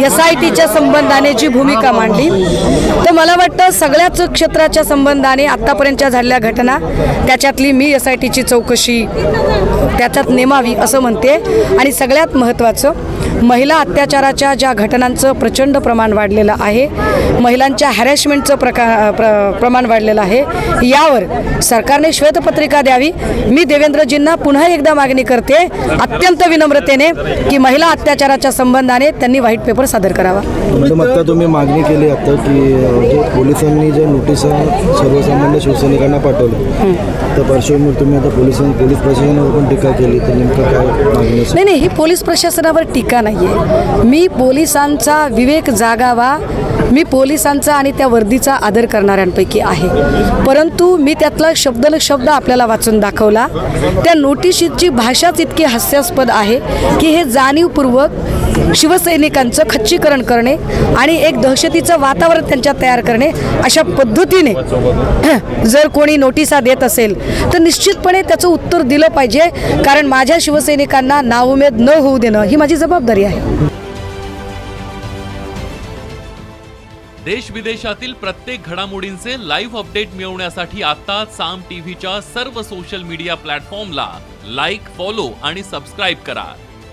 SITच्या संबंधाने जी भूमिका मांडली, तर मला वाटतं सगळ्याच क्षेत्राच्या संबंधाने आत्तापर्यंतच्या झालेल्या घटना त्याच्यातली मी SITची चौकशी त्याच्यात नेमावी असं म्हणते। आणि सगळ्यात महत्त्वाचं, महिला अत्याचाराच्या ज्या घटनांचं प्रचंड प्रमाण वाढलेलं आहे, महिलांच्या हॅरेसमेंटचं प्रमाण वाढलेलं आहे, यावर सरकारने श्वेतपत्रिका द्यावी। मी देवेंद्रजींना पुन्हा एकदा मागणी करते अत्यंत विनम्रतेने की महिला अत्याचाराच्या संबंधाने त्यांनी व्हाईट पेपर सादर करावा। आता तुम्ही मागणी केली आता की पोलिसांनी जे नोटीस सर्वसामान्य शिवसैनिकांना पाठवली, तर पार्श्वभूमीवर तुम्ही आता पोलीस प्रशासनावर पण टीका केली, तर नेमकं काय मागणी? नाही, ही पोलीस प्रशासनावर टीका नाही आहे। मी पोलिसांचा विवेक जागावा, मी पोलिसांचा आणि त्या वर्दीचा आदर करणाऱ्यांपैकी आहे, परंतु मी त्यातला शब्द आपल्याला वाचून दाखवला। त्या नोटिशीची भाषाच इतकी हास्यास्पद आहे की हे जाणीवपूर्वक शिवसैनिकांचं खच्चीकरण करणे आणि एक दहशतीचं वातावरण त्यांच्यात तयार करणे, अशा पद्धतीने जर कोणी नोटिसा देत असेल तर निश्चितपणे त्याचं उत्तर दिलं पाहिजे, कारण माझ्या शिवसैनिकांना नाउमेद न होऊ देणं ही माझी जबाबदारी आहे। देश विदेशातील प्रत्येक घडामोडींचे लाईव्ह अपडेट मिळवण्यासाठी आता साम टीव्हीच्या सर्व सोशल मीडिया प्लॅटफॉर्मला लाईक, फॉलो आणि सबस्क्राईब करा।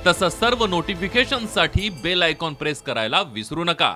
तसंच सर्व नोटिफिकेशनसाठी बेल आयकॉन प्रेस करायला विसरू नका।